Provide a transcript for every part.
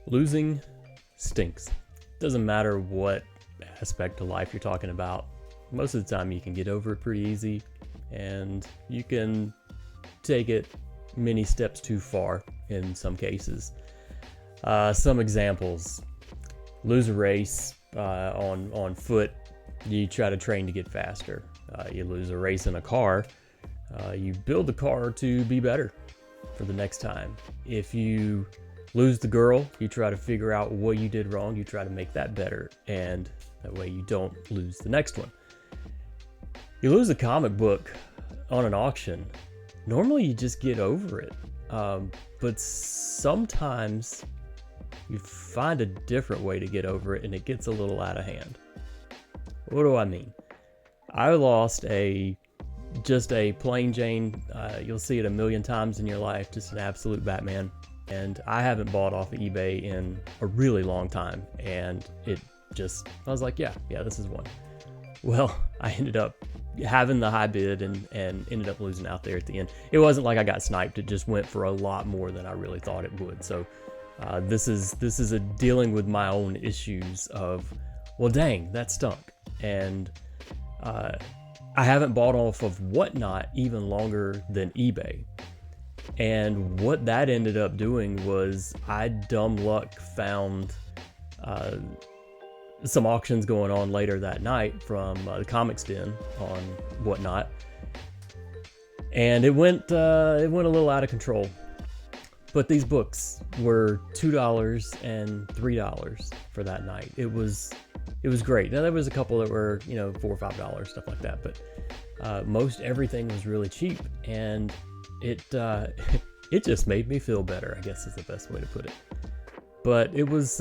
Losing stinks. Doesn't matter what aspect of life you're talking about. Most of the time you can get over it pretty easy, and you can take it many steps too far in some cases. Some examples: lose a race on foot, you try to train to get faster. You lose a race in a car, you build the car to be better for the next time. If you lose the girl, you try to figure out what you did wrong, you try to make that better, and that way you don't lose the next one. You lose a comic book on an auction, normally you just get over it, but sometimes you find a different way to get over it and it gets a little out of hand. What do I mean? I lost just a plain Jane, you'll see it a million times in your life, just an absolute Batman. And I haven't bought off of eBay in a really long time. And I was like, yeah, this is one. Well, I ended up having the high bid and ended up losing out there at the end. It wasn't like I got sniped. It just went for a lot more than I really thought it would. So this is a dealing with my own issues of, well, dang, that stunk. And I haven't bought off of WhatNot even longer than eBay. And what that ended up doing was I dumb luck found some auctions going on later that night from the Comics Den on WhatNot, and it went a little out of control. But these books were $2 and $3 for that night. It was great. Now there was a couple that were $4 or $5, stuff like that, but most everything was really cheap, and it just made me feel better, I guess is the best way to put it. But it was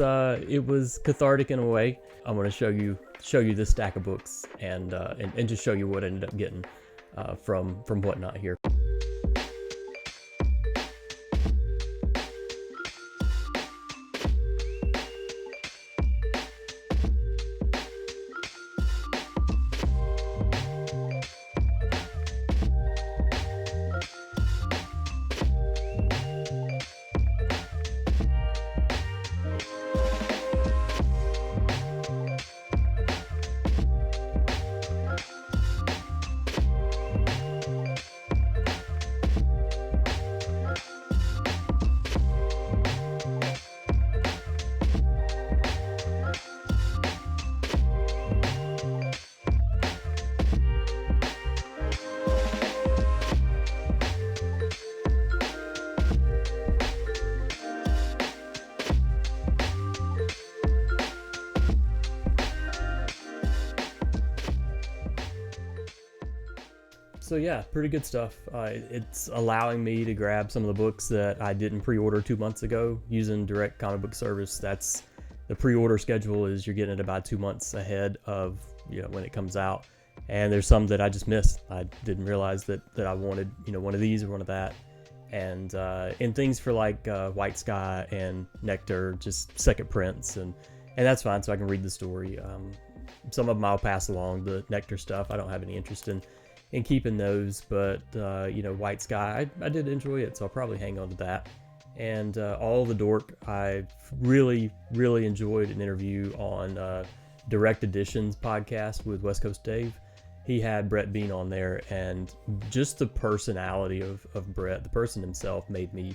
cathartic in a way. I'm going to show you this stack of books and just show you what I ended up getting from WhatNot here. So yeah, pretty good stuff. It's allowing me to grab some of the books that I didn't pre-order 2 months ago using direct comic book service. That's the pre-order schedule is you're getting it about 2 months ahead of when it comes out. And there's some that I just missed. I didn't realize that I wanted one of these or one of that. And things for like White Sky and Nectar, just second prints, and that's fine. So I can read the story. Some of them I'll pass along. The Nectar stuff I don't have any interest in keeping those, but White Sky, I did enjoy it, so I'll probably hang on to that. And All the Dork, I really enjoyed an interview on Direct Editions podcast with West Coast Dave. He had Brett Bean on there, and just the personality of Brett, the person himself, made me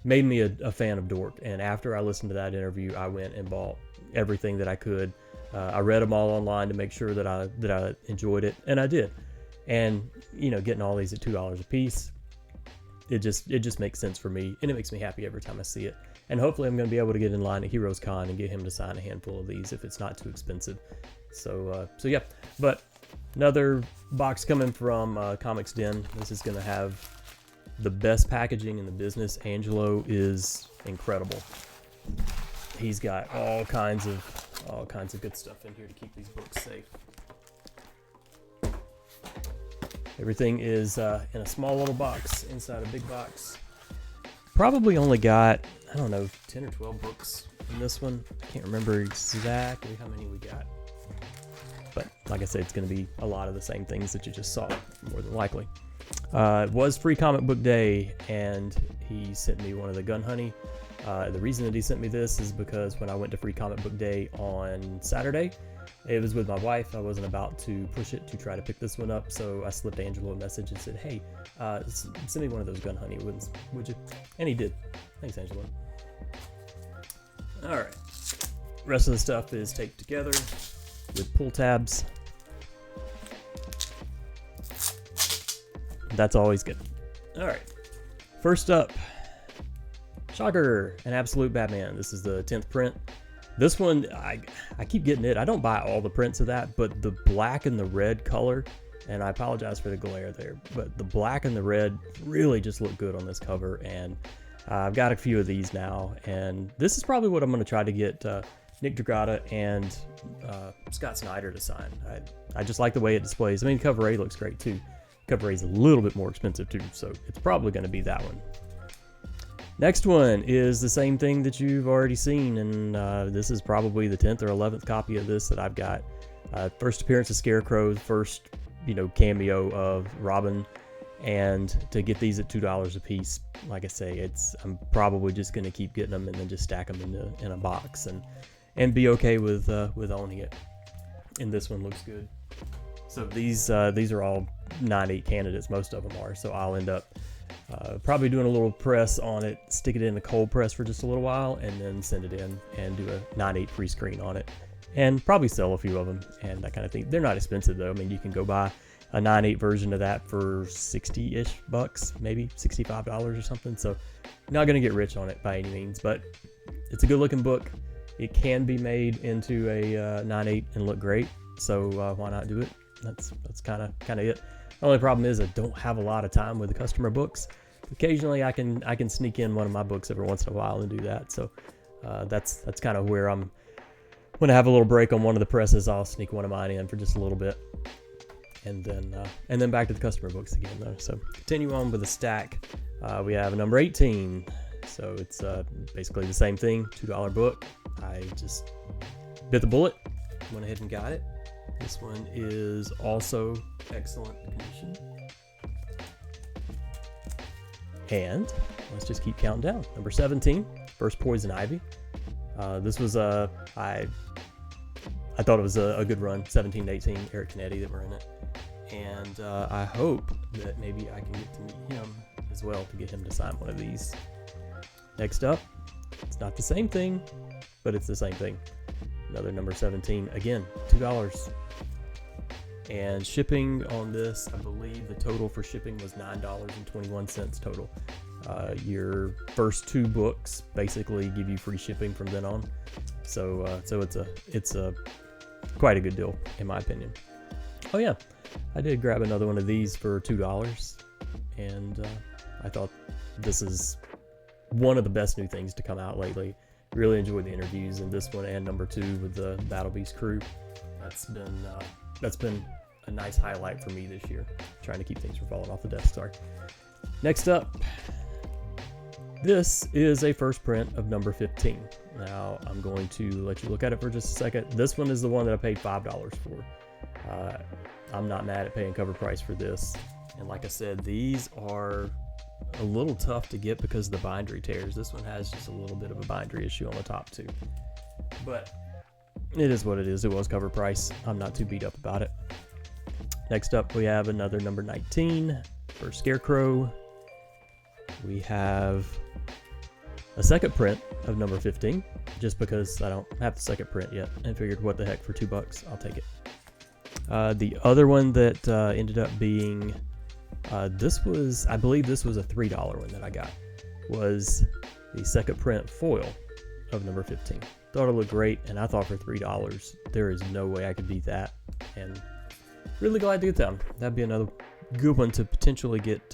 a fan of Dork. And after I listened to that interview, I went and bought everything that I could. I read them all online to make sure that I enjoyed it, and I did. And getting all these at $2 a piece, it just makes sense for me, and it makes me happy every time I see it. And hopefully I'm going to be able to get in line at Heroes Con and get him to sign a handful of these if it's not too expensive. So yeah. But another box coming from Comics Den. This is going to have the best packaging in the business. Angelo is incredible. He's got all kinds of good stuff in here to keep these books safe. Everything is in a small little box inside a big box. Probably only got, 10 or 12 books in this one. I can't remember exactly how many we got. But like I said, it's going to be a lot of the same things that you just saw, more than likely. It was Free Comic Book Day, and he sent me one of the Gun Honey The reason that he sent me this is because when I went to Free Comic Book Day on Saturday, it was with my wife. I wasn't about to push it to try to pick this one up, so I slipped Angelo a message and said, hey, send me one of those Gun Honey ones, would you? And he did. Thanks, Angelo. All right. Rest of the stuff is taped together with pull tabs. That's always good. All right. First up, shocker, an Absolute Batman. This is the 10th print. This one, I keep getting it. I don't buy all the prints of that, but the black and the red color, and I apologize for the glare there, but the black and the red really just look good on this cover, and I've got a few of these now, and this is probably what I'm going to try to get Nick Dragata and Scott Snyder to sign. I just like the way it displays. I mean, cover A looks great too. Cover A is a little bit more expensive too, so it's probably going to be that one. Next one is the same thing that you've already seen, and this is probably the 10th or 11th copy of this that I've got. First appearance of Scarecrow, first cameo of Robin, and to get these at $2 a piece, like I say, I'm probably just going to keep getting them and then just stack them in a box and be okay with owning it. And this one looks good. So these are all 9/8 candidates, most of them are. So I'll end up probably doing a little press on it, stick it in the cold press for just a little while, and then send it in and do a 9/8 pre-screen on it, and probably sell a few of them and that kind of thing. They're not expensive though. I mean, you can go buy a 9/8 version of that for 60-ish bucks, maybe $65 or something. So not gonna get rich on it by any means, but it's a good looking book. It can be made into a 9/8 and look great. So why not do it? That's kind of it. The only problem is I don't have a lot of time with the customer books. Occasionally I can sneak in one of my books every once in a while and do that. So that's kind of where I'm. When I have a little break on one of the presses, I'll sneak one of mine in for just a little bit, and then back to the customer books again though. So continue on with the stack. We have a number 18. So it's basically the same thing, $2 book. I just bit the bullet, went ahead and got it. This one is also excellent condition. And let's just keep counting down. Number 17, First Poison Ivy. This was I thought it was a good run. 17 to 18, Eric Canetti that were in it. And I hope that maybe I can get to meet him as well to get him to sign one of these. Next up, it's not the same thing, but it's the same thing. Another number 17, again, $2. And shipping on this, I believe the total for shipping was $9.21 total. Your first 2 books basically give you free shipping from then on. So it's a quite a good deal in my opinion. Oh yeah, I did grab another one of these for $2, and I thought this is one of the best new things to come out lately. Really enjoyed the interviews in this one and number 2 with the Battle Beast crew. That's been a nice highlight for me this year. Trying to keep things from falling off the desk. Sorry. Next up, this is a first print of number 15. Now I'm going to let you look at it for just a second. This one is the one that I paid $5 for. I'm not mad at paying cover price for this. And like I said, these are a little tough to get because of the bindery tears. This one has just a little bit of a bindery issue on the top too. But it is what it is. It was cover price. I'm not too beat up about it. Next up, we have another number 19 for Scarecrow. We have a second print of number 15, just because I don't have the second print yet, and figured what the heck, for $2, I'll take it. The other one that ended up being, I believe this was a $3 one that I got, was the second print foil of number 15. Thought it looked great, and I thought for $3, there is no way I could beat that, and really glad to get that one. That'd be another good one to potentially get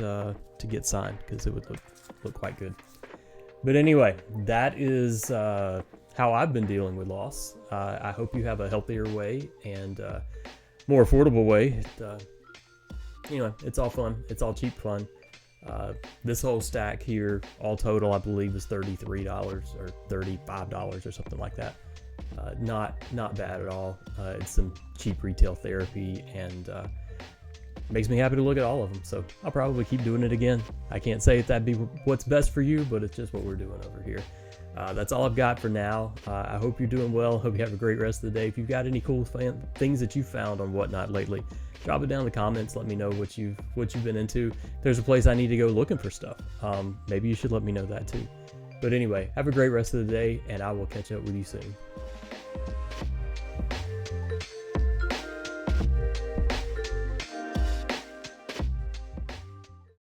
signed, because it would look quite good. But anyway, that is how I've been dealing with loss. I hope you have a healthier way and more affordable way. It's all fun. It's all cheap fun. This whole stack here, all total, I believe is $33 or $35 or something like that. Not bad at all. It's some cheap retail therapy, and makes me happy to look at all of them. So I'll probably keep doing it again. I can't say if that'd be what's best for you, but it's just what we're doing over here. That's all I've got for now. I hope you're doing well. Hope you have a great rest of the day. If you've got any cool things that you found on WhatNot lately, drop it down in the comments. Let me know what you've been into. If there's a place I need to go looking for stuff, maybe you should let me know that too. But anyway, have a great rest of the day, and I will catch up with you soon.